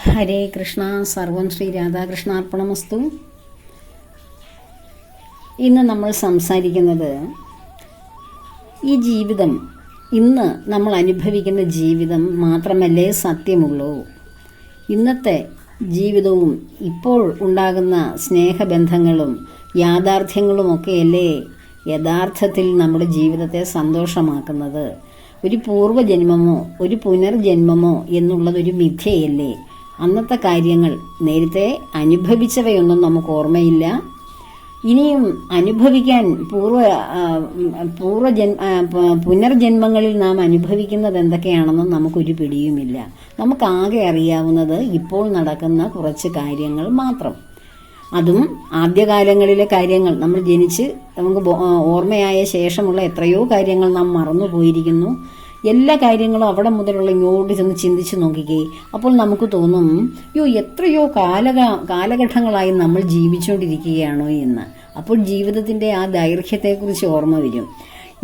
ഹരേ കൃഷ്ണ. സർവം ശ്രീ രാധാകൃഷ്ണാർപ്പണമസ്തു. ഇന്ന് നമ്മൾ സംസാരിക്കുന്നത് ഈ ജീവിതം, ഇന്ന് നമ്മൾ അനുഭവിക്കുന്ന ജീവിതം മാത്രമല്ലേ സത്യമുള്ളൂ. ഇന്നത്തെ ജീവിതവും ഇപ്പോൾ ഉണ്ടാകുന്ന സ്നേഹബന്ധങ്ങളും യാഥാർത്ഥ്യങ്ങളുമൊക്കെയല്ലേ യഥാർത്ഥത്തിൽ നമ്മുടെ ജീവിതത്തെ സന്തോഷമാക്കുന്നത്. ഒരു പൂർവ്വജന്മമോ ഒരു പുനർജന്മമോ എന്നുള്ളതൊരു മിഥ്യയല്ലേ. അന്നത്തെ കാര്യങ്ങൾ, നേരത്തെ അനുഭവിച്ചവയൊന്നും നമുക്ക് ഓർമ്മയില്ല. ഇനിയും അനുഭവിക്കാൻ പുനർജന്മങ്ങളിൽ നാം അനുഭവിക്കുന്നത് എന്തൊക്കെയാണെന്നും നമുക്കൊരു പിടിയുമില്ല. നമുക്കാകെ അറിയാവുന്നത് ഇപ്പോൾ നടക്കുന്ന കുറച്ച് കാര്യങ്ങൾ മാത്രം. അതും ആദ്യകാലങ്ങളിലെ കാര്യങ്ങൾ. നമ്മൾ ജനിച്ച് നമുക്ക് ഓർമ്മയായ ശേഷമുള്ള എത്രയോ കാര്യങ്ങൾ നാം മറന്നുപോയിരിക്കുന്നു. എല്ലാ കാര്യങ്ങളും അവിടെ മുതലുള്ള ഇങ്ങോട്ട് ചെന്ന് ചിന്തിച്ച് നോക്കിക്കേ. അപ്പോൾ നമുക്ക് തോന്നും, എത്രയോ കാലഘട്ടങ്ങളായി നമ്മൾ ജീവിച്ചുകൊണ്ടിരിക്കുകയാണോ എന്ന്. അപ്പോൾ ജീവിതത്തിൻ്റെ ആ ദൈർഘ്യത്തെക്കുറിച്ച് ഓർമ്മ വരും.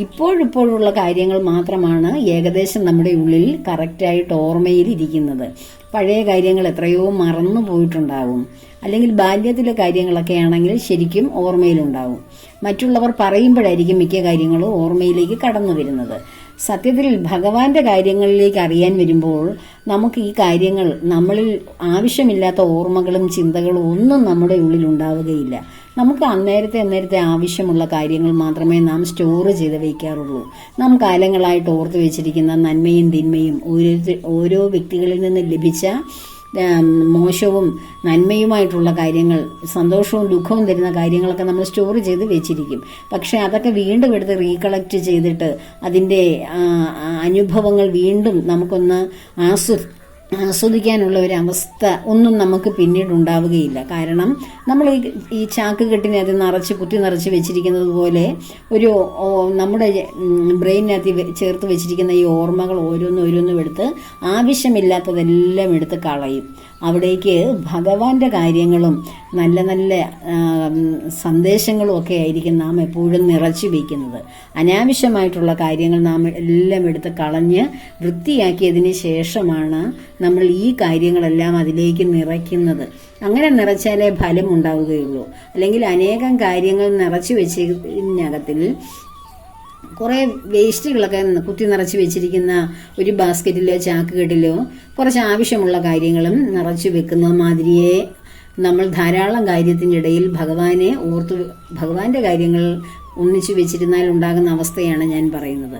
ഇപ്പോഴുള്ള കാര്യങ്ങൾ മാത്രമാണ് ഏകദേശം നമ്മുടെ ഉള്ളിൽ കറക്റ്റായിട്ട് ഓർമ്മയിൽ ഇരിക്കുന്നത്. പഴയ കാര്യങ്ങൾ എത്രയോ മറന്നു പോയിട്ടുണ്ടാവും. അല്ലെങ്കിൽ ബാല്യത്തിലെ കാര്യങ്ങളൊക്കെ ആണെങ്കിൽ ശരിക്കും ഓർമ്മയിലുണ്ടാവും. മറ്റുള്ളവർ പറയുമ്പോഴായിരിക്കും മിക്ക കാര്യങ്ങളും ഓർമ്മയിലേക്ക് കടന്നു വരുന്നത്. സത്യത്തിൽ ഭഗവാന്റെ കാര്യങ്ങളിലേക്ക് അറിയാൻ വരുമ്പോൾ നമുക്ക് ഈ കാര്യങ്ങൾ, നമ്മളിൽ ആവശ്യമില്ലാത്ത ഓർമ്മകളും ചിന്തകളും ഒന്നും നമ്മുടെ ഉള്ളിൽ ഉണ്ടാവുകയില്ല. നമുക്ക് അന്നേരത്തെ ആവശ്യമുള്ള കാര്യങ്ങൾ മാത്രമേ നാം സ്റ്റോർ ചെയ്ത് വയ്ക്കാറുള്ളൂ. നാം കാലങ്ങളായിട്ട് ഓർത്തു വെച്ചിരിക്കുന്ന നന്മയും തിന്മയും, ഓരോ വ്യക്തികളിൽ നിന്ന് ലഭിച്ച മോശവും നന്മയുമായിട്ടുള്ള കാര്യങ്ങൾ, സന്തോഷവും ദുഃഖവും തരുന്ന കാര്യങ്ങളൊക്കെ നമ്മൾ സ്റ്റോർ ചെയ്ത് വെച്ചിരിക്കും. പക്ഷെ അതൊക്കെ വീണ്ടും എടുത്ത് റീകളക്ട് ചെയ്തിട്ട് അതിൻ്റെ അനുഭവങ്ങൾ വീണ്ടും നമുക്കൊന്ന് ആസ്വദിക്കാനുള്ള ഒരു അവസ്ഥ ഒന്നും നമുക്ക് പിന്നീട് ഉണ്ടാവുകയില്ല. കാരണം നമ്മൾ ഈ ചാക്ക് കെട്ടിനെ അത് കുത്തി നിറച്ച് വെച്ചിരിക്കുന്നത് പോലെ ഒരു നമ്മുടെ ബ്രെയിനകത്ത് ചേർത്ത് വെച്ചിരിക്കുന്ന ഈ ഓർമ്മകൾ ഓരോന്നും എടുത്ത് ആവശ്യമില്ലാത്തതെല്ലാം എടുത്ത് കളയും. അവിടേക്ക് ഭഗവാന്റെ കാര്യങ്ങളും നല്ല നല്ല സന്ദേശങ്ങളും ഒക്കെ ആയിരിക്കും നാം എപ്പോഴും നിറച്ചു വയ്ക്കുന്നത്. അനാവശ്യമായിട്ടുള്ള കാര്യങ്ങൾ നാം എല്ലാം എടുത്ത് കളഞ്ഞ് വൃത്തിയാക്കിയതിന് ശേഷമാണ് നമ്മൾ ഈ കാര്യങ്ങളെല്ലാം അതിലേക്ക് നിറയ്ക്കുന്നത്. അങ്ങനെ നിറച്ചാലേ ഫലം ഉണ്ടാവുകയുള്ളൂ. അല്ലെങ്കിൽ അനേകം കാര്യങ്ങൾ നിറച്ചു വെച്ചതിനകത്തിൽ കുറേ വേസ്റ്റുകളൊക്കെ കുത്തി നിറച്ച് വെച്ചിരിക്കുന്ന ഒരു ബാസ്ക്കറ്റിലോ ചാക്കുകെട്ടിലോ കുറച്ച് ആവശ്യമുള്ള കാര്യങ്ങളും നിറച്ചു വെക്കുന്ന മാതിരിയെ നമ്മൾ ധാരാളം കാര്യത്തിൻ്റെ ഇടയിൽ ഭഗവാന്റെ കാര്യങ്ങൾ ഒന്നിച്ചു വെച്ചിരുന്നാൽ ഉണ്ടാകുന്ന അവസ്ഥയാണ് ഞാൻ പറയുന്നത്.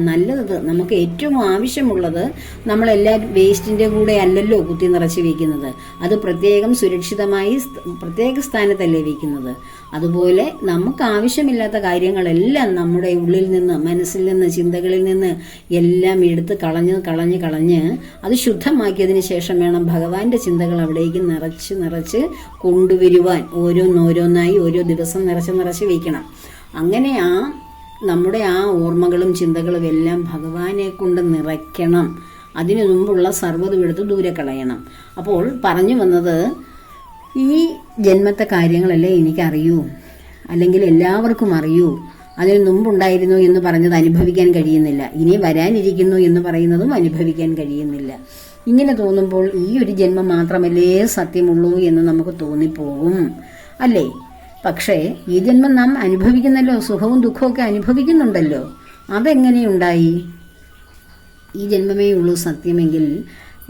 നല്ലത് നമുക്ക് ഏറ്റവും ആവശ്യമുള്ളത് നമ്മളെല്ലാ വേസ്റ്റിൻ്റെ കൂടെ അല്ലല്ലോ കുത്തി നിറച്ച് വയ്ക്കുന്നത്. അത് പ്രത്യേകം സുരക്ഷിതമായി പ്രത്യേക സ്ഥാനത്തല്ലേ വയ്ക്കുന്നത്. അതുപോലെ നമുക്ക് ആവശ്യമില്ലാത്ത കാര്യങ്ങളെല്ലാം നമ്മുടെ ഉള്ളിൽ നിന്ന്, മനസ്സിൽ നിന്ന്, ചിന്തകളിൽ നിന്ന് എല്ലാം എടുത്ത് കളഞ്ഞ് അത് ശുദ്ധമാക്കിയതിന് ശേഷം വേണം ഭഗവാന്റെ ചിന്തകൾ അവിടേക്ക് നിറച്ച് കൊണ്ടുവരുവാൻ. ഓരോന്നായി ഓരോ ദിവസം നിറച്ച് വയ്ക്കണം. അങ്ങനെ നമ്മുടെ ഓർമ്മകളും ചിന്തകളും എല്ലാം ഭഗവാനെ കൊണ്ട് നിറയ്ക്കണം. അതിനു മുമ്പുള്ള സർവ്വതും എടുത്ത് ദൂരെ കളയണം. അപ്പോൾ പറഞ്ഞു വന്നത്, ഈ ജന്മത്തെ കാര്യങ്ങളല്ലേ എനിക്കറിയൂ, അല്ലെങ്കിൽ എല്ലാവർക്കും അറിയൂ. അതിന് മുമ്പുണ്ടായിരുന്നു എന്ന് പറഞ്ഞത് അനുഭവിക്കാൻ കഴിയുന്നില്ല. ഇനി വരാനിരിക്കുന്നു എന്ന് പറയുന്നതും അനുഭവിക്കാൻ കഴിയുന്നില്ല. ഇങ്ങനെ തോന്നുമ്പോൾ ഈ ഒരു ജന്മം മാത്രമല്ലേ സത്യമുള്ളൂ എന്ന് നമുക്ക് തോന്നിപ്പോകും, അല്ലേ? പക്ഷേ ഈ ജന്മം നാം അനുഭവിക്കുന്നല്ലോ, സുഖവും ദുഃഖവും ഒക്കെ അനുഭവിക്കുന്നുണ്ടല്ലോ. അതെങ്ങനെയുണ്ടായി? ഈ ജന്മമേ ഉള്ളൂ സത്യമെങ്കിൽ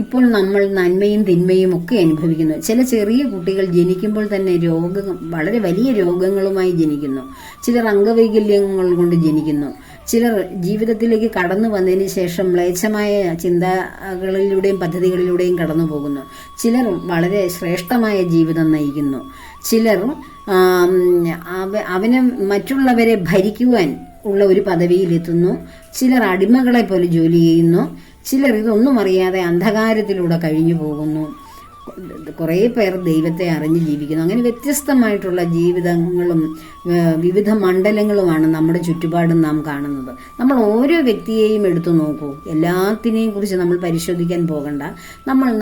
ഇപ്പോൾ നമ്മൾ നന്മയും തിന്മയും ഒക്കെ അനുഭവിക്കുന്നു. ചില ചെറിയ കുട്ടികൾ ജനിക്കുമ്പോൾ തന്നെ വളരെ വലിയ രോഗങ്ങളുമായി ജനിക്കുന്നു. ചിലർ അംഗവൈകല്യങ്ങൾ കൊണ്ട് ജനിക്കുന്നു. ചിലർ ജീവിതത്തിലേക്ക് കടന്നു വന്നതിന് ശേഷം മ്ലേച്ഛമായ ചിന്തകളിലൂടെയും പദ്ധതികളിലൂടെയും കടന്നു പോകുന്നു. ചിലർ വളരെ ശ്രേഷ്ഠമായ ജീവിതം നയിക്കുന്നു. ചിലർ അവന് മറ്റുള്ളവരെ ഭരിക്കുവാൻ ഉള്ള ഒരു പദവിയിലെത്തുന്നു. ചിലർ അടിമകളെ പോലെ ജോലി ചെയ്യുന്നു. ചിലർ ഇതൊന്നും അറിയാതെ അന്ധകാരത്തിലൂടെ കഴിഞ്ഞു പോകുന്നു. കുറേ പേർ ദൈവത്തെ അറിഞ്ഞ് ജീവിക്കുന്നു. അങ്ങനെ വ്യത്യസ്തമായിട്ടുള്ള ജീവിതങ്ങളും വിവിധ മണ്ഡലങ്ങളുമാണ് നമ്മുടെ ചുറ്റുപാടും നാം കാണുന്നത്. നമ്മൾ ഓരോ വ്യക്തിയെയും എടുത്തു നോക്കൂ. എല്ലാത്തിനെയും കുറിച്ച് നമ്മൾ പരിശോധിക്കാൻ പോകണ്ട.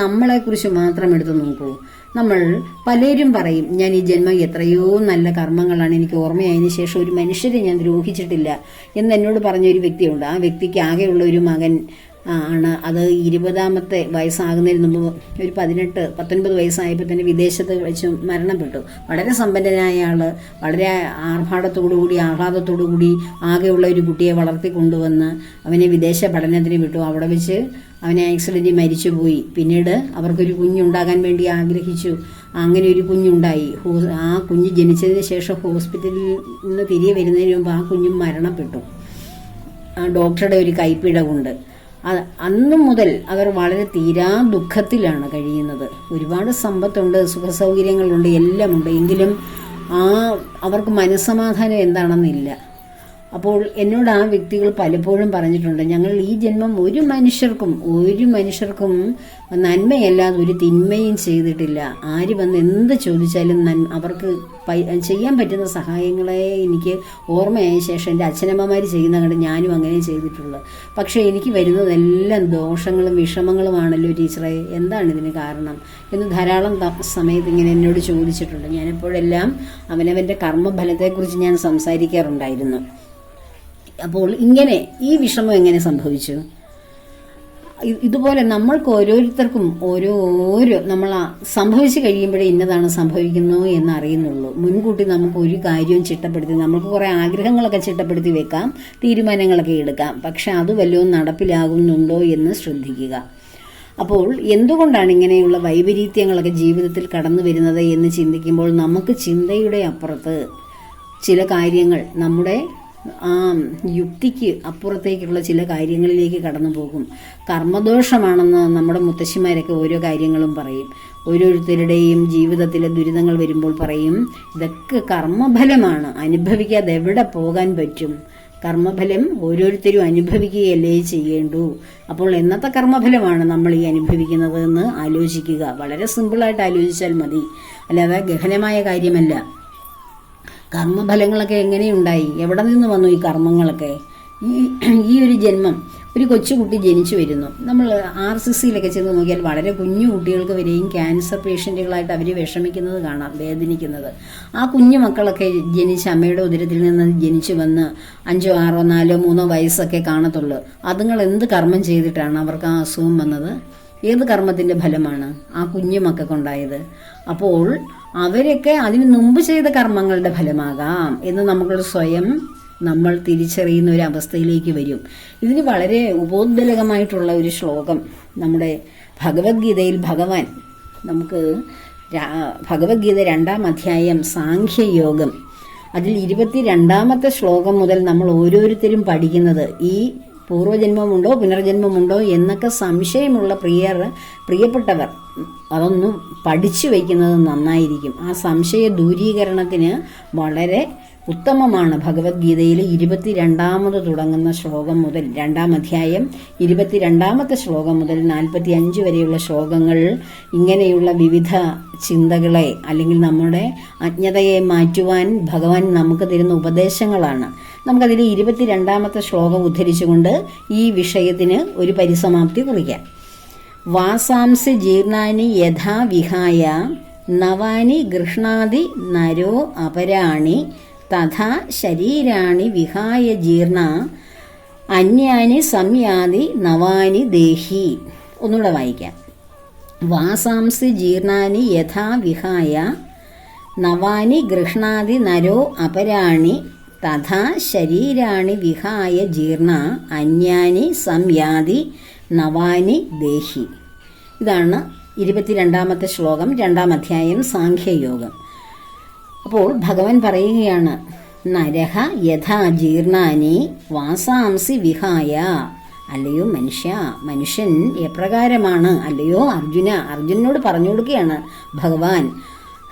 നമ്മളെക്കുറിച്ച് മാത്രം എടുത്തു നോക്കൂ. നമ്മൾ പലരും പറയും, ഞാൻ ഈ ജന്മം എത്രയോ നല്ല കർമ്മങ്ങളാണ് എനിക്ക് ഓർമ്മയായതിനു ശേഷം ഒരു മനുഷ്യരെ ഞാൻ ദ്രോഹിച്ചിട്ടില്ല എന്ന് എന്നോട് പറഞ്ഞൊരു വ്യക്തിയുണ്ട്. ആ വ്യക്തിക്ക് ആകെയുള്ള ഒരു മകൻ ആണ്. അത് 20ാമത്തെ വയസ്സാകുന്നതിന് മുമ്പ് ഒരു 18-19 വയസ്സായപ്പോൾ തന്നെ വിദേശത്ത് വെച്ച് മരണപ്പെട്ടു. വളരെ സമ്പന്നനായ ആൾ, വളരെ ആഹ്ലാദത്തോടു കൂടി ആകെയുള്ള ഒരു കുട്ടിയെ വളർത്തിക്കൊണ്ടുവന്ന് അവനെ വിദേശ പഠനത്തിന് വിട്ടു. അവിടെ വെച്ച് അവനെ ആക്സിഡൻറ്റിൽ മരിച്ചുപോയി. പിന്നീട് അവർക്കൊരു കുഞ്ഞുണ്ടാകാൻ വേണ്ടി ആഗ്രഹിച്ചു. അങ്ങനെ ഒരു കുഞ്ഞുണ്ടായി. ആ കുഞ്ഞ് ജനിച്ചതിന് ശേഷം ഹോസ്പിറ്റലിൽ നിന്ന് തിരികെ വരുന്നതിന് മുമ്പ് ആ കുഞ്ഞും മരണപ്പെട്ടു. ഡോക്ടറുടെ ഒരു കൈപ്പിഴവുണ്ട്. അന്നു മുതൽ അവർ വളരെ തീരാ ദുഃഖത്തിലാണ് കഴിയുന്നത്. ഒരുപാട് സമ്പത്തുണ്ട്, സുഖസൗകര്യങ്ങളുണ്ട്, എല്ലാമുണ്ട്. എങ്കിലും അവർക്ക് മനസ്സമാധാനം എന്താണെന്നില്ല. അപ്പോൾ എന്നോട് ആ വ്യക്തികൾ പലപ്പോഴും പറഞ്ഞിട്ടുണ്ട്, ഞങ്ങൾ ഈ ജന്മം ഒരു മനുഷ്യർക്കും നന്മയല്ലാതെ ഒരു തിന്മയും ചെയ്തിട്ടില്ല. ആര് വന്ന് എന്ത് ചോദിച്ചാലും അവർക്ക് ചെയ്യാൻ പറ്റുന്ന സഹായങ്ങളെ എനിക്ക് ഓർമ്മയായ ശേഷം എൻ്റെ അച്ഛനമ്മമാർ ചെയ്യുന്ന കണ്ട് ഞാനും അങ്ങനെ ചെയ്തിട്ടുള്ളത്. പക്ഷേ എനിക്ക് വരുന്നതെല്ലാം ദോഷങ്ങളും വിഷമങ്ങളുമാണല്ലോ ടീച്ചറെ, എന്താണ് ഇതിന് കാരണം എന്ന് ധാരാളം സമയത്ത് ഇങ്ങനെ എന്നോട് ചോദിച്ചിട്ടുണ്ട്. ഞാനെപ്പോഴെല്ലാം അവനവൻ്റെ കർമ്മഫലത്തെക്കുറിച്ച് ഞാൻ സംസാരിക്കാറുണ്ടായിരുന്നു. അപ്പോൾ ഇങ്ങനെ ഈ വിഷമം എങ്ങനെ സംഭവിച്ചു? ഇതുപോലെ നമ്മൾക്ക് ഓരോരുത്തർക്കും നമ്മൾ സംഭവിച്ചു കഴിയുമ്പോഴേ ഇന്നതാണ് സംഭവിക്കുന്നു എന്ന് അറിയുന്നുള്ളൂ. മുൻകൂട്ടി നമുക്ക് ഒരു കാര്യവും ചിട്ടപ്പെടുത്തി, നമുക്ക് കുറേ ആഗ്രഹങ്ങളൊക്കെ ചിട്ടപ്പെടുത്തി വെക്കാം, തീരുമാനങ്ങളൊക്കെ എടുക്കാം. പക്ഷെ അത് വല്ലതും നടപ്പിലാകുന്നുണ്ടോ എന്ന് ശ്രദ്ധിക്കുക. അപ്പോൾ എന്തുകൊണ്ടാണ് ഇങ്ങനെയുള്ള വൈപരീത്യങ്ങളൊക്കെ ജീവിതത്തിൽ കടന്നു വരുന്നത് എന്ന് ചിന്തിക്കുമ്പോൾ നമുക്ക് ചിന്തയുടെ അപ്പുറത്ത് ചില കാര്യങ്ങൾ, നമ്മുടെ യുക്തിക്ക് അപ്പുറത്തേക്കുള്ള ചില കാര്യങ്ങളിലേക്ക് കടന്നു പോകും. കർമ്മദോഷമാണെന്ന് നമ്മുടെ മുത്തശ്ശിമാരൊക്കെ ഓരോ കാര്യങ്ങളും പറയും. ഓരോരുത്തരുടെയും ജീവിതത്തിലെ ദുരിതങ്ങൾ വരുമ്പോൾ പറയും, ഇതൊക്കെ കർമ്മഫലമാണ്, അനുഭവിക്കാതെ എവിടെ പോകാൻ പറ്റും? കർമ്മഫലം ഓരോരുത്തരും അനുഭവിക്കുകയല്ലേ ചെയ്യേണ്ടൂ. അപ്പോൾ എന്നത്തെ കർമ്മഫലമാണ് നമ്മൾ ഈ അനുഭവിക്കുന്നത് എന്ന് ആലോചിക്കുക. വളരെ സിമ്പിളായിട്ട് ആലോചിച്ചാൽ മതി, അല്ലാതെ ഗഹനമായ കാര്യമല്ല. കർമ്മഫലങ്ങളൊക്കെ എങ്ങനെയുണ്ടായി? എവിടെ നിന്ന് വന്നു ഈ കർമ്മങ്ങളൊക്കെ? ഈ ഒരു ജന്മം, ഒരു കൊച്ചുകുട്ടി ജനിച്ചു വരുന്നു. നമ്മൾ RCCയിലൊക്കെ ചെന്ന് നോക്കിയാൽ വളരെ കുഞ്ഞു കുട്ടികൾക്ക് വരെയും ക്യാൻസർ പേഷ്യൻറ്റുകളായിട്ട് അവർ വിഷമിക്കുന്നത് കാണാം, വേദനിക്കുന്നത്. ആ കുഞ്ഞു മക്കളൊക്കെ ജനിച്ച് അമ്മയുടെ ഉദരത്തിൽ നിന്ന് ജനിച്ചു വന്ന് 5, 6, 4, 3 വയസ്സൊക്കെ കാണത്തുള്ളൂ. അതുങ്ങൾ എന്ത് കർമ്മം ചെയ്തിട്ടാണ് അവർക്ക് ആ അസുഖം വന്നത്? ഏത് കർമ്മത്തിൻ്റെ ഫലമാണ് ആ കുഞ്ഞു മക്കൾക്കുണ്ടായത്? അപ്പോൾ അവരൊക്കെ അതിന് മുമ്പ് ചെയ്ത കർമ്മങ്ങളുടെ ഫലമാകാം എന്ന് നമ്മൾ തിരിച്ചറിയുന്ന ഒരു അവസ്ഥയിലേക്ക് വരും. ഇതിന് വളരെ ഉപോദ്ബലകമായിട്ടുള്ള ഒരു ശ്ലോകം നമ്മുടെ ഭഗവത്ഗീതയിൽ ഭഗവാൻ നമുക്ക് ഭഗവത്ഗീത 2-ാം അധ്യായം സാഖ്യയോഗം അതിൽ 22ാമത്തെ ശ്ലോകം മുതൽ നമ്മൾ ഓരോരുത്തരും പഠിക്കുന്നത് ഈ പൂർവ്വജന്മമുണ്ടോ പുനർജന്മമുണ്ടോ എന്നൊക്കെ സംശയമുള്ള പ്രിയപ്പെട്ടവർ അതൊന്നും പഠിച്ചു വയ്ക്കുന്നത് നന്നായിരിക്കും. ആ സംശയ ദൂരീകരണത്തിന് വളരെ ഉത്തമമാണ് ഭഗവത്ഗീതയിൽ 22ാമത് തുടങ്ങുന്ന ശ്ലോകം മുതൽ 2-ാം അധ്യായം 22ാമത്തെ ശ്ലോകം മുതൽ 45 വരെയുള്ള ശ്ലോകങ്ങൾ ഇങ്ങനെയുള്ള വിവിധ ചിന്തകളെ അല്ലെങ്കിൽ നമ്മുടെ അജ്ഞതയെ മാറ്റുവാൻ ഭഗവാൻ നമുക്ക് തരുന്ന ഉപദേശങ്ങളാണ്. നമുക്കതിൽ 22ാമത്തെ ശ്ലോകം ഉദ്ധരിച്ചുകൊണ്ട് ഈ വിഷയത്തിന് ഒരു പരിസമാപ്തി കുറിക്കാം. വാസാംസി ജീർണാനി യഥാ വിഹായ നവാനി ഗൃഹ്ണാതി നരോ അപരാണി തഥാ ശരീരാണി വിഹായ ജീർണ അന്യാനി സംയാതി നവാനി ദേഹി. ഒന്നുകൂടെ വായിക്കാം. വാസാംസി ജീർണാനി യഥാ വിഹായ നവാനി ഗൃഹ്ണാതി നരോ അപരാണി തഥാ ശരീരാണി വിഹായ ജീർണ അന്യാനി സംയാതി നവാനി ദേഹി. ഇതാണ് 22ാമത്തെ ശ്ലോകം, 2-ാം അധ്യായം സാഖ്യയോഗം. അപ്പോൾ ഭഗവാൻ പറയുകയാണ്, നരഹ യഥാ ജീർണാനി വാസാംസി വിഹായ. അല്ലയോ മനുഷ്യൻ എപ്രകാരമാണ്? അല്ലയോ അർജുനനോട് പറഞ്ഞു കൊടുക്കുകയാണ് ഭഗവാൻ.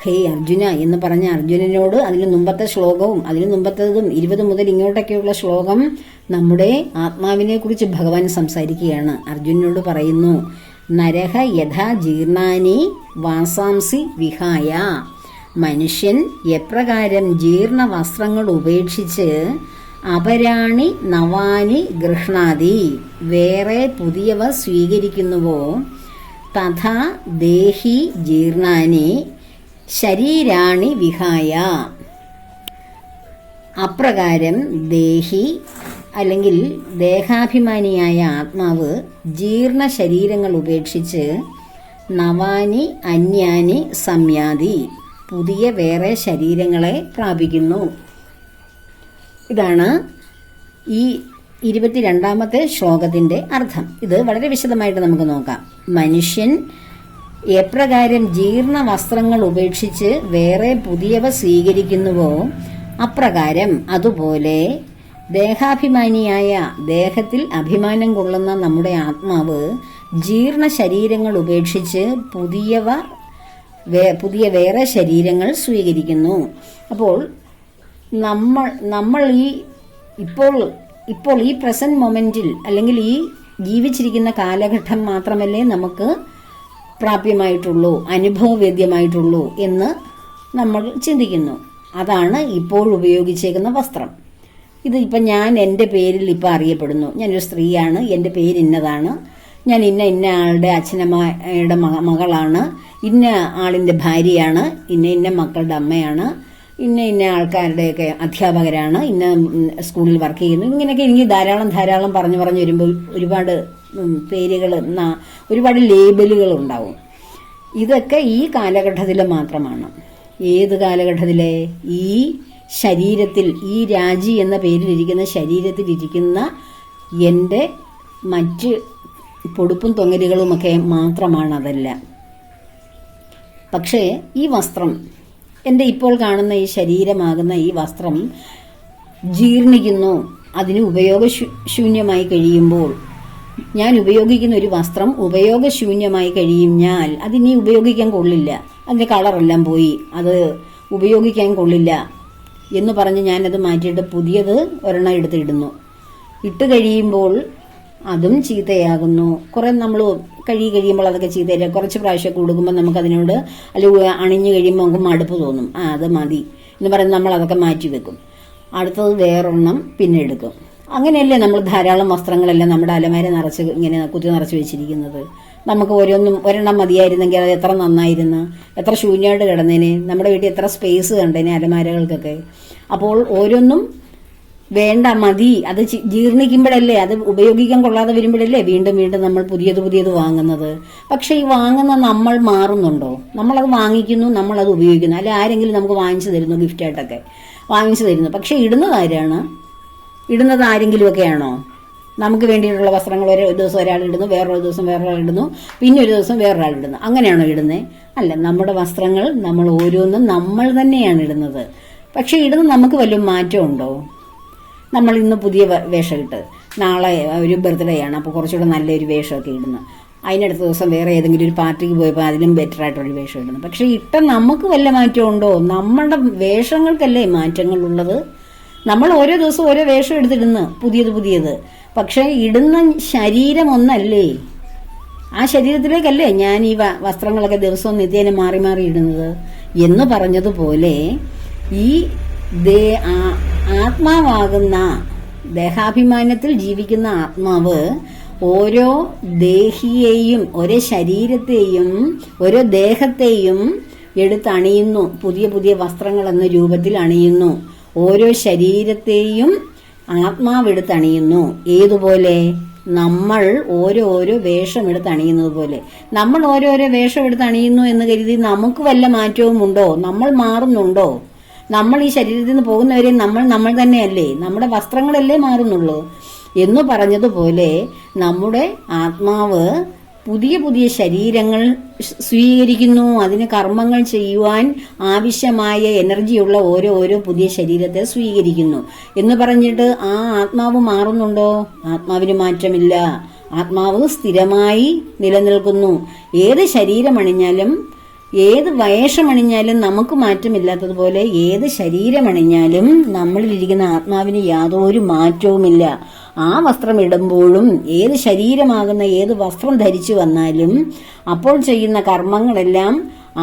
ഹേ അർജുന എന്ന് പറഞ്ഞ അർജുനനോട് അതിന് മുമ്പത്തെ ശ്ലോകവും അതിന് മുമ്പത്തതും 20 മുതൽ ഇങ്ങോട്ടൊക്കെയുള്ള ശ്ലോകം നമ്മുടെ ആത്മാവിനെ കുറിച്ച് ഭഗവാൻ സംസാരിക്കുകയാണ്. അർജുനനോട് പറയുന്നു, നരഹ യഥാ ജീർണാനി വാസാംസി വിഹായ. മനുഷ്യൻ എപ്രകാരം ജീർണ വസ്ത്രങ്ങൾ ഉപേക്ഷിച്ച് അപരാണി നവാനി ഗൃഹ്ണാതി വേറെ പുതിയവ സ്വീകരിക്കുന്നുവോ തഥാ ദേഹി ജീർണാനി ശരീരാണി വിഹായ. അപ്രകാരം ദേഹി അല്ലെങ്കിൽ ദേഹാഭിമാനിയായ ആത്മാവ് ജീർണ ശരീരങ്ങൾ ഉപേക്ഷിച്ച് നവാനി അന്യാനി സംയാതി, പുതിയ വേറെ ശരീരങ്ങളെ പ്രാപിക്കുന്നു. ഇതാണ് ഈ 22ാമത്തെ ശ്ലോകത്തിൻ്റെ അർത്ഥം. ഇത് വളരെ വിശദമായിട്ട് നമുക്ക് നോക്കാം. മനുഷ്യൻ എപ്രകാരം ജീർണ വസ്ത്രങ്ങൾ ഉപേക്ഷിച്ച് വേറെ പുതിയവ സ്വീകരിക്കുന്നുവോ അപ്രകാരം അതുപോലെ ദേഹാഭിമാനിയായ, ദേഹത്തിൽ അഭിമാനം കൊള്ളുന്ന നമ്മുടെ ആത്മാവ് ജീർണ ശരീരങ്ങൾ ഉപേക്ഷിച്ച് പുതിയ വേറെ ശരീരങ്ങൾ സ്വീകരിക്കുന്നു. അപ്പോൾ നമ്മൾ ഇപ്പോൾ ഈ പ്രസന്റ് മൊമെന്റിൽ അല്ലെങ്കിൽ ഈ ജീവിച്ചിരിക്കുന്ന കാലഘട്ടം മാത്രമല്ലേ നമുക്ക് പ്രാപ്യമായിട്ടുള്ളൂ, അനുഭവവേദ്യമായിട്ടുള്ളൂ എന്ന് നമ്മൾ ചിന്തിക്കുന്നു. അതാണ് ഇപ്പോൾ ഉപയോഗിച്ചേക്കുന്ന വസ്ത്രം. ഇതിപ്പോൾ ഞാൻ എൻ്റെ പേരിൽ ഇപ്പോൾ അറിയപ്പെടുന്നു. ഞാനൊരു സ്ത്രീയാണ്, എൻ്റെ പേര് ഇന്നതാണ്, ഞാൻ ഇന്ന ആളുടെ അച്ഛനമ്മയുടെ മകളാണ്, ഇന്ന ആളിൻ്റെ ഭാര്യയാണ്, ഇന്ന മക്കളുടെ അമ്മയാണ്, ഇന്ന ആൾക്കാരുടെയൊക്കെ അധ്യാപകരാണ്, ഇന്ന സ്കൂളിൽ വർക്ക് ചെയ്യുന്നു. ഇങ്ങനെയൊക്കെ എനിക്ക് ധാരാളം പറഞ്ഞു വരുമ്പോൾ ഒരുപാട് പേരുകൾ, ഒരുപാട് ലേബലുകൾ ഉണ്ടാവും. ഇതൊക്കെ ഈ കാലഘട്ടത്തിൽ മാത്രമാണ്. ഏത് കാലഘട്ടത്തിലെ? ഈ ശരീരത്തിൽ, ഈ രാജി എന്ന പേരിലിരിക്കുന്ന ശരീരത്തിലിരിക്കുന്ന എൻ്റെ മറ്റ് പൊടുപ്പും തൊങ്ങലുകളുമൊക്കെ മാത്രമാണ് അതെല്ലാം. പക്ഷേ ഈ വസ്ത്രം, എൻ്റെ ഇപ്പോൾ കാണുന്ന ഈ ശരീരമാകുന്ന ഈ വസ്ത്രം ജീർണിക്കുന്നു. അതിന് ഉപയോഗശൂന്യമായി കഴിയുമ്പോൾ, ഞാൻ ഉപയോഗിക്കുന്ന ഒരു വസ്ത്രം ഉപയോഗശൂന്യമായി കഴിഞ്ഞാൽ അതിനി ഉപയോഗിക്കാൻ കൊള്ളില്ല, അതിൻ്റെ കളറെല്ലാം പോയി, അത് ഉപയോഗിക്കാൻ കൊള്ളില്ല എന്ന് പറഞ്ഞ് ഞാനത് മാറ്റിയിട്ട് പുതിയത് ഒരെണ്ണം എടുത്തിടുന്നു. ഇട്ട് കഴിയുമ്പോൾ അതും ചീത്തയാകുന്നു. കുറെ നമ്മൾ കഴിയുമ്പോൾ അതൊക്കെ ചീത്തയില്ല. കുറച്ച് പ്രാവശ്യം കൊടുക്കുമ്പോൾ നമുക്കതിനോട് അല്ലെങ്കിൽ അണിഞ്ഞു കഴിയുമ്പോൾ നമുക്ക് മടുപ്പ് തോന്നും. അത് മതി എന്ന് പറയുന്നത് നമ്മൾ അതൊക്കെ മാറ്റി വെക്കും. അടുത്തത് വേറൊരെണ്ണം പിന്നെ എടുക്കും. അങ്ങനെയല്ലേ നമ്മൾ ധാരാളം വസ്ത്രങ്ങളെല്ലാം നമ്മുടെ അലമാര നിറച്ച് ഇങ്ങനെ കുത്തി നിറച്ച് വെച്ചിരിക്കുന്നത്. നമുക്ക് ഒരെണ്ണം മതിയായിരുന്നെങ്കിൽ അത് എത്ര നന്നായിരുന്നു, എത്ര ശൂന്യമായിട്ട് കിടന്നേനെ, നമ്മുടെ വീട്ടിൽ എത്ര സ്പേസ് കണ്ടേനെ അലമാരകൾക്കൊക്കെ. അപ്പോൾ ഓരോന്നും വേണ്ട, മതി, അത് ജീർണിക്കുമ്പോഴല്ലേ, അത് ഉപയോഗിക്കാൻ കൊള്ളാതെ വരുമ്പോഴല്ലേ വീണ്ടും നമ്മൾ പുതിയത് വാങ്ങുന്നത്. പക്ഷെ ഈ വാങ്ങുന്ന നമ്മൾ മാറുന്നുണ്ടോ? നമ്മളത് വാങ്ങിക്കുന്നു, നമ്മളത് ഉപയോഗിക്കുന്നു. അല്ലെ ആരെങ്കിലും നമുക്ക് വാങ്ങിച്ചു തരുന്നു, ഗിഫ്റ്റായിട്ടൊക്കെ വാങ്ങിച്ചു തരുന്നു. പക്ഷെ ഇടുന്നത് ആരാണ്? ഇടുന്നത് ആരെങ്കിലുമൊക്കെയാണോ? നമുക്ക് വേണ്ടിയിട്ടുള്ള വസ്ത്രങ്ങൾ ഒരു ദിവസം ഒരാൾ ഇടുന്നു, വേറൊരു ദിവസം വേറൊരാൾ ഇടുന്നു, പിന്നെ ഒരു ദിവസം വേറൊരാൾ ഇടുന്നു. അങ്ങനെയാണോ ഇടുന്നത്? അല്ല, നമ്മുടെ വസ്ത്രങ്ങൾ നമ്മൾ ഓരോന്നും നമ്മൾ തന്നെയാണ് ഇടുന്നത്. പക്ഷെ ഇടുന്ന നമുക്ക് വല്ല മാറ്റമുണ്ടോ? നമ്മൾ ഇന്ന് പുതിയ വേഷം ഇട്ട് നാളെ ഒരു ബർത്ത്ഡേ ആണ്, അപ്പോൾ കുറച്ചുകൂടെ നല്ലൊരു വേഷമൊക്കെ ഇടുന്നു. അതിനടുത്ത ദിവസം വേറെ ഏതെങ്കിലും ഒരു പാർട്ടിക്ക് പോയപ്പോൾ അതിലും ബെറ്റർ ആയിട്ടൊരു വേഷം ഇടുന്നു. പക്ഷെ ഇട്ട നമുക്ക് വല്ല മാറ്റമുണ്ടോ? നമ്മുടെ വേഷങ്ങൾക്കല്ലേ മാറ്റങ്ങളുള്ളത്. നമ്മൾ ഓരോ ദിവസം ഓരോ വേഷം എടുത്തിടുന്നു, പുതിയത്. പക്ഷെ ഇടുന്ന ശരീരം ഒന്നല്ലേ, ആ ശരീരത്തിലേക്കല്ലേ ഞാൻ ഈ വസ്ത്രങ്ങളൊക്കെ ദിവസവും നിത്യേന മാറി ഇടുന്നത് എന്ന് പറഞ്ഞതുപോലെ ഈ ആത്മാവാകുന്ന, ദേഹാഭിമാനത്തിൽ ജീവിക്കുന്ന ആത്മാവ് ഓരോ ദേഹിയെയും, ഓരോ ശരീരത്തെയും, ഓരോ ദേഹത്തെയും എടുത്തണിയുന്നു. പുതിയ വസ്ത്രങ്ങൾ എന്ന രൂപത്തിൽ അണിയുന്നു. ഓരോ ശരീരത്തെയും ആത്മാവെടുത്തണിയുന്നു. ഏതുപോലെ? നമ്മൾ ഓരോരോ വേഷം എടുത്ത് അണിയുന്നത് പോലെ. നമ്മൾ ഓരോരോ വേഷം എടുത്ത് അണിയുന്നു എന്ന് കരുതി നമുക്ക് വല്ല മാറ്റവും ഉണ്ടോ? നമ്മൾ മാറുന്നുണ്ടോ? നമ്മൾ ഈ ശരീരത്തിൽ നിന്ന് പോകുന്നവരെ നമ്മൾ തന്നെയല്ലേ, നമ്മുടെ വസ്ത്രങ്ങളല്ലേ മാറുന്നുള്ളൂ എന്ന് പറഞ്ഞതുപോലെ നമ്മുടെ ആത്മാവ് പുതിയ ശരീരങ്ങൾ സ്വീകരിക്കുന്നു. അതിന് കർമ്മങ്ങൾ ചെയ്യുവാൻ ആവശ്യമായ എനർജിയുള്ള ഓരോ പുതിയ ശരീരത്തെ സ്വീകരിക്കുന്നു എന്ന് പറഞ്ഞിട്ട് ആ ആത്മാവ് മാറുന്നുണ്ടോ? ആത്മാവിന് മാറ്റമില്ല. ആത്മാവ് സ്ഥിരമായി നിലനിൽക്കുന്നു. ഏത് ശരീരമണിഞ്ഞാലും, ഏത് വേഷമണിഞ്ഞാലും നമുക്ക് മാറ്റമില്ലാത്തതുപോലെ ഏത് ശരീരമണിഞ്ഞാലും നമ്മളിലിരിക്കുന്ന ആത്മാവിന് യാതൊരു മാറ്റവുമില്ല. ആ വസ്ത്രം ഇടുമ്പോഴും, ഏത് ശരീരമാകുന്ന ഏത് വസ്ത്രം ധരിച്ചു വന്നാലും അപ്പോൾ ചെയ്യുന്ന കർമ്മങ്ങളെല്ലാം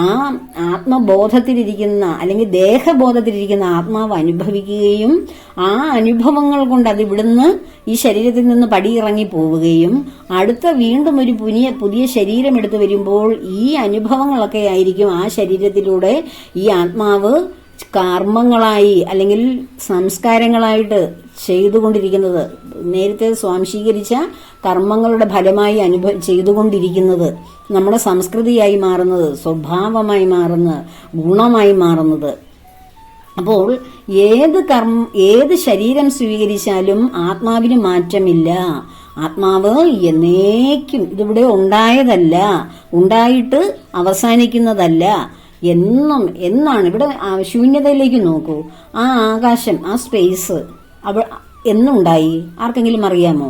ആ ആത്മബോധത്തിലിരിക്കുന്ന അല്ലെങ്കിൽ ദേഹബോധത്തിലിരിക്കുന്ന ആത്മാവ് അനുഭവിക്കുകയും ആ അനുഭവങ്ങൾ കൊണ്ട് അത് ഇവിടുന്ന് ഈ ശരീരത്തിൽ നിന്ന് പടിയിറങ്ങി പോവുകയും അടുത്ത വീണ്ടും ഒരു പുതിയ ശരീരം എടുത്തു വരുമ്പോൾ ഈ അനുഭവങ്ങളൊക്കെ ആയിരിക്കും ആ ശരീരത്തിലൂടെ ഈ ആത്മാവ് കർമ്മങ്ങളായി അല്ലെങ്കിൽ സംസ്കാരങ്ങളായിട്ട് ചെയ്തുകൊണ്ടിരിക്കുന്നത്, നേരത്തെ സ്വാംശീകരിച്ച കർമ്മങ്ങളുടെ ഫലമായി ചെയ്തുകൊണ്ടിരിക്കുന്നത്, നമ്മുടെ സംസ്കൃതിയായി മാറുന്നത്, സ്വഭാവമായി മാറുന്നത്, ഗുണമായി മാറുന്നത്. അപ്പോൾ ഏത് ശരീരം സ്വീകരിച്ചാലും ആത്മാവിന് മാറ്റമില്ല. ആത്മാവ് എന്നേക്കും ഇതിവിടെ ഉണ്ടായതല്ല, ഉണ്ടായിട്ട് അവസാനിക്കുന്നതല്ല. എന്നാണ് ഇവിടെ ശൂന്യതയിലേക്ക് നോക്കൂ. ആ ആകാശം, ആ സ്പേസ് എന്നുണ്ടായി? ആർക്കെങ്കിലും അറിയാമോ?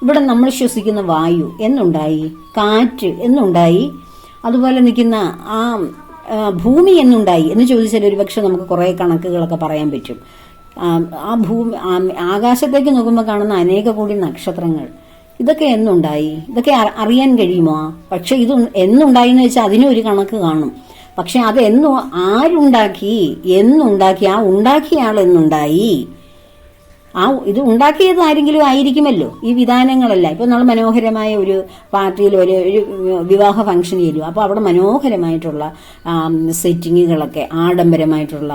ഇവിടെ നമ്മൾ ശ്വസിക്കുന്ന വായു എന്നുണ്ടായി? കാറ്റ് എന്നുണ്ടായി? അതുപോലെ നിൽക്കുന്ന ആ ഭൂമി എന്നുണ്ടായി എന്ന് ചോദിച്ചാൽ ഒരുപക്ഷെ നമുക്ക് കുറേ കണക്കുകളൊക്കെ പറയാൻ പറ്റും. ആ ഭൂമി, ആകാശത്തേക്ക് നോക്കുമ്പോൾ കാണുന്ന അനേക കോടി നക്ഷത്രങ്ങൾ, ഇതൊക്കെ എന്നുണ്ടായി? ഇതൊക്കെ അറിയാൻ കഴിയുമോ? പക്ഷെ ഇത് എന്നുണ്ടായി എന്ന് വെച്ചാൽ അതിനും ഒരു കണക്ക് കാണും. പക്ഷെ അത് ആരുണ്ടാക്കി? എന്നുണ്ടാക്കി? ആ ഉണ്ടാക്കിയ ആൾ എന്നുണ്ടായി? ഇത് ഉണ്ടാക്കിയത് ആരെങ്കിലും ആയിരിക്കുമല്ലോ. ഈ വിധാനങ്ങളല്ല. ഇപ്പൊ നമ്മൾ മനോഹരമായ ഒരു പാർട്ടിയിൽ ഒരു വിവാഹ ഫംഗ്ഷൻ ചെയ്തു. അപ്പോൾ അവിടെ മനോഹരമായിട്ടുള്ള സെറ്റിങ്ങുകളൊക്കെ, ആഡംബരമായിട്ടുള്ള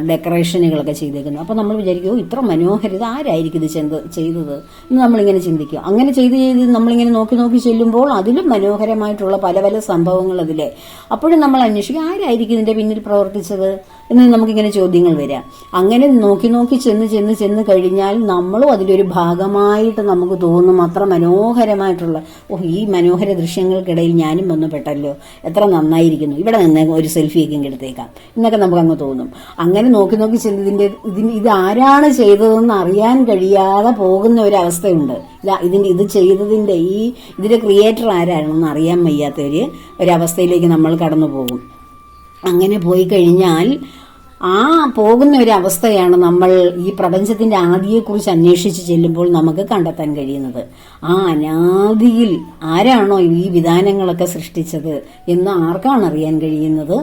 ഡെക്കറേഷനുകളൊക്കെ ചെയ്തേക്കുന്നു. അപ്പോൾ നമ്മൾ വിചാരിക്കും, ഇത്ര മനോഹരത ആരായിരിക്കും ഇത് ചെയ്തത് എന്ന് നമ്മളിങ്ങനെ ചിന്തിക്കും. അങ്ങനെ ചെയ്ത് നമ്മളിങ്ങനെ നോക്കി ചെല്ലുമ്പോൾ അതിലും മനോഹരമായിട്ടുള്ള പല പല സംഭവങ്ങൾ അതിലെ. അപ്പോഴും നമ്മൾ അന്വേഷിക്കും, ആരായിരിക്കും ഇതിന്റെ പിന്നിൽ പ്രവർത്തിച്ചത് എന്ന് നമുക്കിങ്ങനെ ചോദ്യങ്ങൾ വരാം. അങ്ങനെ നോക്കി ചെന്ന് കഴിഞ്ഞാൽ നമ്മളും അതിലൊരു ഭാഗമായിട്ട് നമുക്ക് തോന്നും. അത്ര മനോഹരമായിട്ടുള്ള, ഈ മനോഹര ദൃശ്യങ്ങൾക്കിടയിൽ ഞാനും വന്നു പെട്ടല്ലോ, എത്ര നന്നായിരിക്കുന്നു, ഇവിടെ നിന്ന് ഒരു സെൽഫിയൊക്കെ എടുത്തേക്കാം എന്നൊക്കെ നമുക്ക് അങ്ങ് തോന്നും. അങ്ങനെ നോക്കി ചെന്ന് ഇത് ആരാണ് ചെയ്തതെന്ന് അറിയാൻ കഴിയാതെ പോകുന്ന ഒരവസ്ഥയുണ്ട്. ഇത് ചെയ്തതിന്റെ ഇതിന്റെ ക്രിയേറ്റർ ആരാണെന്ന് അറിയാൻ വയ്യാത്ത ഒരവസ്ഥയിലേക്ക് നമ്മൾ കടന്നു പോകും. അങ്ങനെ പോയി കഴിഞ്ഞാൽ പോകുന്ന ഒരു അവസ്ഥയാണ് നമ്മൾ ഈ പ്രപഞ്ചത്തിന്റെ ആദിയെക്കുറിച്ച് അന്വേഷിച്ച് ചെല്ലുമ്പോൾ നമുക്ക് കണ്ടെത്താൻ കഴിയുന്നത്. അനാദിയിൽ ആരാണോ ഈ വിധാനങ്ങളൊക്കെ സൃഷ്ടിച്ചത് എന്ന് ആർക്കാണ് അറിയാൻ കഴിയുന്നത്?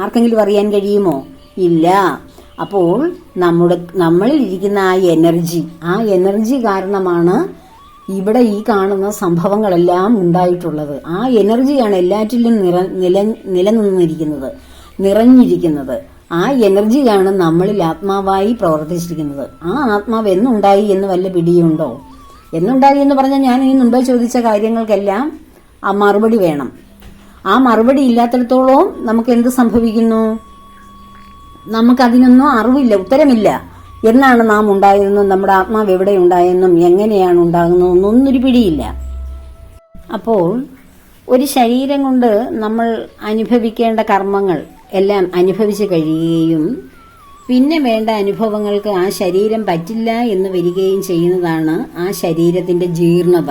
ആർക്കെങ്കിലും അറിയാൻ കഴിയുമോ? ഇല്ല. അപ്പോൾ നമ്മളിൽ ഇരിക്കുന്ന ആ എനർജി കാരണമാണ് ഇവിടെ ഈ കാണുന്ന സംഭവങ്ങളെല്ലാം ഉണ്ടായിട്ടുള്ളത്. ആ എനർജിയാണ് എല്ലാറ്റിലും നിറഞ്ഞിരിക്കുന്നത്. ആ എനർജിയാണ് നമ്മളിൽ ആത്മാവായി പ്രവർത്തിച്ചിരിക്കുന്നത്. ആ ആത്മാവ് എന്നുണ്ടായി എന്ന് വല്ല പിടിയുണ്ടോ? എന്നുണ്ടായി എന്ന് പറഞ്ഞാൽ ഞാൻ ഈ മുമ്പേ ചോദിച്ച കാര്യങ്ങൾക്കെല്ലാം ആ മറുപടി വേണം. ആ മറുപടി ഇല്ലാത്തിടത്തോളം നമുക്ക് എന്ത് സംഭവിക്കുന്നു? നമുക്കതിനൊന്നും അറിവില്ല, ഉത്തരമില്ല. എന്നാണ് നാം ഉണ്ടായതെന്നും നമ്മുടെ ആത്മാവ് എവിടെ ഉണ്ടായെന്നും എങ്ങനെയാണ് ഉണ്ടാകുന്നതെന്നും ഒന്നൊരു പിടിയില്ല. അപ്പോൾ ഒരു ശരീരം കൊണ്ട് നമ്മൾ അനുഭവിക്കേണ്ട കർമ്മങ്ങൾ എല്ലാം അനുഭവിച്ച് കഴിയുകയും പിന്നെ വേണ്ട അനുഭവങ്ങൾക്ക് ആ ശരീരം പറ്റില്ല എന്ന് വരികയും ചെയ്യുന്നതാണ് ആ ശരീരത്തിന്റെ ജീർണത.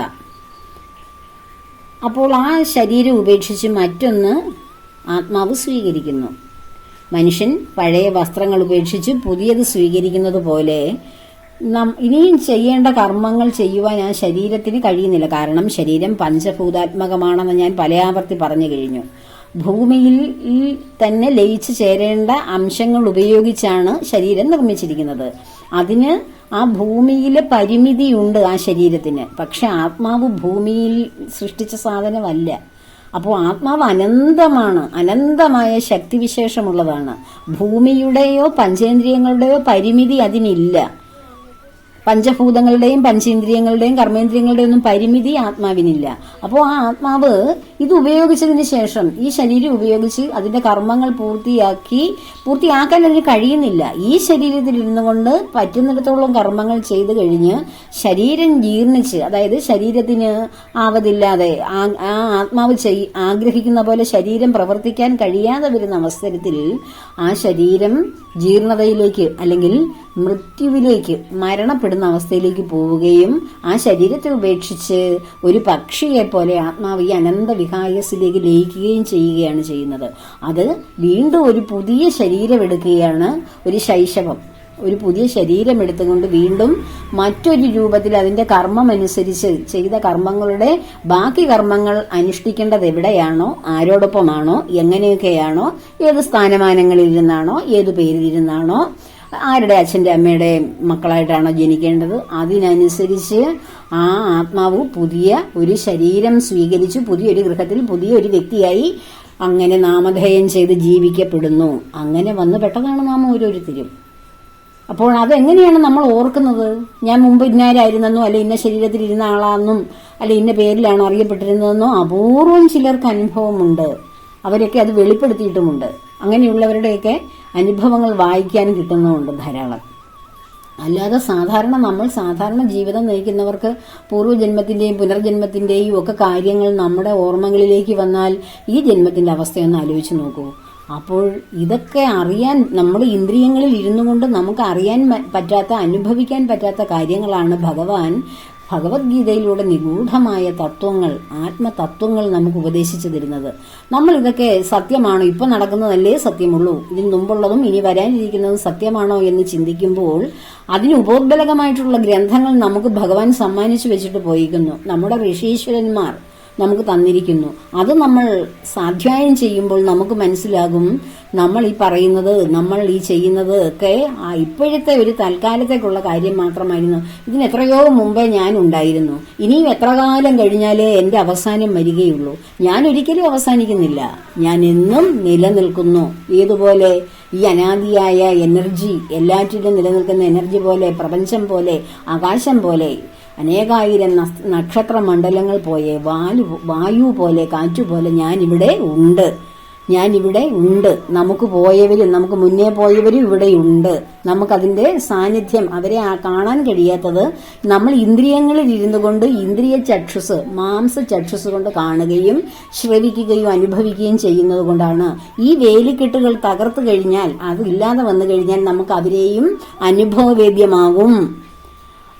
അപ്പോൾ ആ ശരീരം ഉപേക്ഷിച്ച് മറ്റൊന്ന് ആത്മാവ് സ്വീകരിക്കുന്നു. മനുഷ്യൻ പഴയ വസ്ത്രങ്ങൾ ഉപേക്ഷിച്ച് പുതിയത് സ്വീകരിക്കുന്നത് പോലെ ഇനിയും ചെയ്യേണ്ട കർമ്മങ്ങൾ ചെയ്യുവാൻ ആ ശരീരത്തിന് കഴിയുന്നില്ല. കാരണം ശരീരം പഞ്ചഭൂതാത്മകമാണെന്ന് ഞാൻ പലയാവർത്തി പറഞ്ഞു കഴിഞ്ഞു. ഭൂമിയിൽ തന്നെ ലയിച്ചു ചേരേണ്ട അംശങ്ങൾ ഉപയോഗിച്ചാണ് ശരീരം നിർമ്മിച്ചിരിക്കുന്നത്. അതിന് ആ ഭൂമിയിലെ പരിമിതിയുണ്ട് ആ ശരീരത്തിന്. പക്ഷെ ആത്മാവ് ഭൂമിയിൽ സൃഷ്ടിച്ച സാധനമല്ല. അപ്പോൾ ആത്മാവ് അനന്തമാണ്, അനന്തമായ ശക്തിവിശേഷമുള്ളതാണ്. ഭൂമിയുടെയോ പഞ്ചേന്ദ്രിയങ്ങളുടെയോ പരിമിതി അതിനില്ല. പഞ്ചഭൂതങ്ങളുടെയും പഞ്ചേന്ദ്രിയങ്ങളുടെയും കർമ്മേന്ദ്രിയങ്ങളുടെയും ഒന്നും പരിമിതി ആത്മാവിനില്ല. അപ്പോൾ ആ ആത്മാവ് ഇത് ഉപയോഗിച്ചതിന് ശേഷം ഈ ശരീരം ഉപയോഗിച്ച് അതിന്റെ കർമ്മങ്ങൾ പൂർത്തിയാക്കാൻ അതിന് കഴിയുന്നില്ല. ഈ ശരീരത്തിൽ ഇരുന്നു കൊണ്ട് പറ്റുന്നിടത്തോളം കർമ്മങ്ങൾ ചെയ്തു കഴിഞ്ഞ് ശരീരം ജീർണിച്ച്, അതായത് ശരീരത്തിന് ആവതില്ലാതെ ആ ആത്മാവ് ആഗ്രഹിക്കുന്ന പോലെ ശരീരം പ്രവർത്തിക്കാൻ കഴിയാതെ വരുന്ന അവസരത്തിൽ ആ ശരീരം ജീർണതയിലേക്ക് അല്ലെങ്കിൽ മൃത്യുവിലേക്ക്, മരണപ്പെടുന്ന അവസ്ഥയിലേക്ക് പോവുകയും ആ ശരീരത്തെ ഉപേക്ഷിച്ച് ഒരു പക്ഷിയെ പോലെ ആത്മാവ് ഈ അനന്ത വിഹായസിലേക്ക് ലയിക്കുകയും ചെയ്യുകയാണ് ചെയ്യുന്നത്. അത് വീണ്ടും ഒരു പുതിയ ശരീരം എടുക്കുകയാണ്, ഒരു ശൈശവം, ഒരു പുതിയ ശരീരം എടുത്തുകൊണ്ട് വീണ്ടും മറ്റൊരു രൂപത്തിൽ അതിന്റെ കർമ്മം അനുസരിച്ച് ചെയ്ത കർമ്മങ്ങളുടെ ബാക്കി കർമ്മങ്ങൾ അനുഷ്ഠിക്കേണ്ടത് എവിടെയാണോ, ആരോടൊപ്പമാണോ, എങ്ങനെയൊക്കെയാണോ, ഏത് സ്ഥാനമാനങ്ങളിലിരുന്നാണോ, ഏത് പേരിലിരുന്നാണോ, ആരുടെ അച്ഛൻ്റെ അമ്മയുടെ മക്കളായിട്ടാണോ ജനിക്കേണ്ടത്, അതിനനുസരിച്ച് ആ ആത്മാവ് പുതിയ ഒരു ശരീരം സ്വീകരിച്ചു പുതിയൊരു ഗൃഹത്തിൽ പുതിയൊരു വ്യക്തിയായി അങ്ങനെ നാമധേയം ചെയ്ത് ജീവിക്കപ്പെടുന്നു. അങ്ങനെ വന്നു പെട്ടതാണ് നാം ഓരോരുത്തരും. അപ്പോൾ അതെങ്ങനെയാണ് നമ്മൾ ഓർക്കുന്നത്? ഞാൻ മുമ്പ് ഇന്നാരായിരുന്നെന്നോ അല്ലെ ഇന്ന ശരീരത്തിൽ ഇരുന്ന ആളാണെന്നും അല്ലെ ഇന്ന പേരിലാണ് അറിയപ്പെട്ടിരുന്നതെന്നോ അപൂർവം ചിലർക്ക് അനുഭവമുണ്ട്. അവരൊക്കെ അത് വെളിപ്പെടുത്തിയിട്ടുമുണ്ട്. അങ്ങനെയുള്ളവരുടെയൊക്കെ അനുഭവങ്ങൾ വായിക്കാൻ കിട്ടുന്നുമുണ്ട് ധാരാളം. അല്ലാതെ നമ്മൾ സാധാരണ ജീവിതം നയിക്കുന്നവർക്ക് പൂർവ്വജന്മത്തിന്റെയും പുനർജന്മത്തിന്റെയും ഒക്കെ കാര്യങ്ങൾ നമ്മുടെ ഓർമ്മകളിലേക്ക് വന്നാൽ ഈ ജന്മത്തിന്റെ അവസ്ഥയൊന്ന് ആലോചിച്ച് നോക്കൂ. അപ്പോൾ ഇതൊക്കെ അറിയാൻ നമ്മുടെ ഇന്ദ്രിയങ്ങളിൽ ഇരുന്നു കൊണ്ട് നമുക്ക് അറിയാൻ പറ്റാത്ത, അനുഭവിക്കാൻ പറ്റാത്ത കാര്യങ്ങളാണ് ഭഗവത്ഗീതയിലൂടെ നിഗൂഢമായ തത്വങ്ങൾ, ആത്മതത്വങ്ങൾ നമുക്ക് ഉപദേശിച്ചു തരുന്നത്. നമ്മൾ ഇതൊക്കെ സത്യമാണോ, ഇപ്പൊ നടക്കുന്നതല്ലേ സത്യമുള്ളൂ, ഇതിന് മുമ്പുള്ളതും ഇനി വരാനിരിക്കുന്നതും സത്യമാണോ എന്ന് ചിന്തിക്കുമ്പോൾ അതിന് ഉപോദ്ബലകമായിട്ടുള്ള ഗ്രന്ഥങ്ങൾ നമുക്ക് ഭഗവാൻ സമ്മാനിച്ചു വെച്ചിട്ട് പോയിരിക്കുന്നു. നമ്മുടെ ഋഷീശ്വരന്മാർ നമുക്ക് തന്നിരിക്കുന്നു. അത് നമ്മൾ സ്വാധ്യായം ചെയ്യുമ്പോൾ നമുക്ക് മനസ്സിലാകും നമ്മൾ ഈ പറയുന്നത്, നമ്മൾ ഈ ചെയ്യുന്നത് ഒക്കെ ഇപ്പോഴത്തെ ഒരു തൽക്കാലത്തേക്കുള്ള കാര്യം മാത്രമായിരുന്നു. ഇതിന് എത്രയോ മുമ്പേ ഞാൻ ഉണ്ടായിരുന്നു. ഇനിയും എത്ര കാലം കഴിഞ്ഞാലേ എന്റെ അവസാനം വരികയുള്ളൂ. ഞാൻ ഒരിക്കലും അവസാനിക്കുന്നില്ല, ഞാൻ എന്നും നിലനിൽക്കുന്നു. ഏതുപോലെ? ഈ അനാദിയായ എനർജി, എല്ലാറ്റിലും നിലനിൽക്കുന്ന എനർജി പോലെ, പ്രപഞ്ചം പോലെ, ആകാശം പോലെ, അനേകായിരം നക്ഷത്ര മണ്ഡലങ്ങൾ പോലെ, വായു പോലെ, കാറ്റുപോലെ ഞാനിവിടെ ഉണ്ട്. നമുക്ക് പോയവരും നമുക്ക് മുന്നേ പോയവരും ഇവിടെയുണ്ട്. നമുക്കതിന്റെ സാന്നിധ്യം, അവരെ കാണാൻ കഴിയാത്തത് നമ്മൾ ഇന്ദ്രിയങ്ങളിൽ ഇരുന്നു കൊണ്ട്, ഇന്ദ്രിയ ചക്ഷുസ്, മാംസ ചക്ഷുസ് കൊണ്ട് കാണുകയും ശ്രവിക്കുകയും അനുഭവിക്കുകയും ചെയ്യുന്നത് കൊണ്ടാണ്. ഈ വേലിക്കെട്ടുകൾ തകർത്തു കഴിഞ്ഞാൽ, അതില്ലാതെ വന്നു കഴിഞ്ഞാൽ നമുക്ക് അവരെയും അനുഭവവേദ്യമാകും.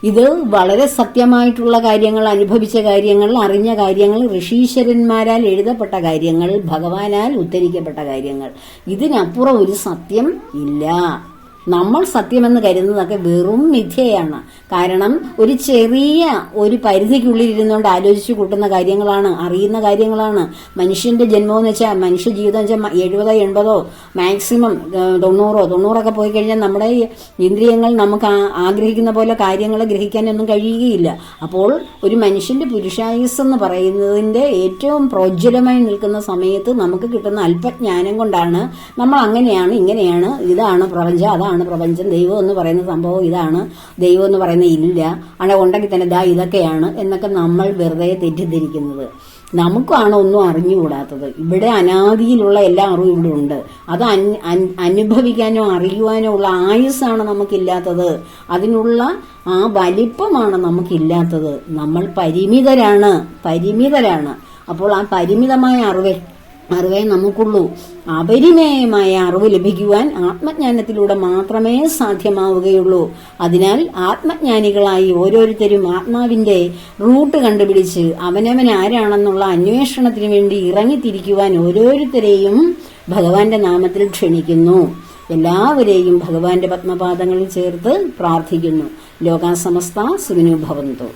ഇത് വളരെ സത്യമായിട്ടുള്ള കാര്യങ്ങൾ, അനുഭവിച്ച കാര്യങ്ങൾ, അറിഞ്ഞ കാര്യങ്ങൾ, ഋഷീശ്വരന്മാരാൽ എഴുതപ്പെട്ട കാര്യങ്ങൾ, ഭഗവാനാൽ ഉദ്ധരിക്കപ്പെട്ട കാര്യങ്ങൾ. ഇതിനപ്പുറം ഒരു സത്യം ഇല്ല. നമ്മൾ സത്യമെന്ന് കരുതുന്നതൊക്കെ വെറും മിഥ്യയാണ്. കാരണം ഒരു ചെറിയ ഒരു പരിധിക്കുള്ളിൽ ഇരുന്നുകൊണ്ട് ആലോചിച്ചു കൂട്ടുന്ന കാര്യങ്ങളാണ്, അറിയുന്ന കാര്യങ്ങളാണ്. മനുഷ്യന്റെ ജന്മം എന്ന് വെച്ചാൽ, മനുഷ്യ ജീവിതം വെച്ചാൽ 70-80 മാക്സിമം 90 പോയി കഴിഞ്ഞാൽ നമ്മുടെ ഇന്ദ്രിയങ്ങൾ നമുക്ക് ആഗ്രഹിക്കുന്ന പോലെ കാര്യങ്ങൾ ഗ്രഹിക്കാനൊന്നും കഴിയുകയില്ല. അപ്പോൾ ഒരു മനുഷ്യന്റെ പുരുഷായുസ് എന്ന് പറയുന്നതിന്റെ ഏറ്റവും പ്രോജ്വലമായി നിൽക്കുന്ന സമയത്ത് നമുക്ക് കിട്ടുന്ന അല്പജ്ഞാനം കൊണ്ടാണ് നമ്മൾ അങ്ങനെയാണ്, ഇങ്ങനെയാണ്, ഇതാണ് പ്രപഞ്ചം, അതാണ് പ്രപഞ്ചം, ദൈവം എന്ന് പറയുന്ന സംഭവം ഇതാണ്, ദൈവം എന്ന് പറയുന്ന ഇല്ല, അവിടെ ഉണ്ടെങ്കിൽ തന്നെ ദാ ഇതൊക്കെയാണ് എന്നൊക്കെ നമ്മൾ വെറുതെ തെറ്റിദ്ധരിക്കുന്നത്. നമുക്കാണ് ഒന്നും അറിഞ്ഞുകൂടാത്തത്. ഇവിടെ അനാദിയിലുള്ള എല്ലാ അറിവും ഇവിടെ ഉണ്ട്. അത് അനുഭവിക്കാനോ അറിയുവാനോ ഉള്ള ആയുസ്സാണ് നമുക്കില്ലാത്തത്. അതിനുള്ള ആ വലിപ്പമാണ് നമുക്കില്ലാത്തത്. നമ്മൾ പരിമിതരാണ്. അപ്പോൾ ആ പരിമിതമായ അറിവേ നമുക്കുള്ളൂ. അപരിമേയമായ അറിവ് ലഭിക്കുവാൻ ആത്മജ്ഞാനത്തിലൂടെ മാത്രമേ സാധ്യമാവുകയുള്ളൂ. അതിനാൽ ആത്മജ്ഞാനികളായി ഓരോരുത്തരും ആത്മാവിന്റെ റൂട്ട് കണ്ടുപിടിച്ച് അവനവൻ ആരാണെന്നുള്ള അന്വേഷണത്തിന് വേണ്ടി ഇറങ്ങിത്തിരിക്കുവാൻ ഓരോരുത്തരെയും ഭഗവാന്റെ നാമത്തിൽ ക്ഷണിക്കുന്നു. എല്ലാവരെയും ഭഗവാന്റെ പത്മപാദങ്ങളിൽ ചേർത്ത് പ്രാർത്ഥിക്കുന്നു. ലോകാ സമസ്ത സുഖിനോ ഭവന്തു.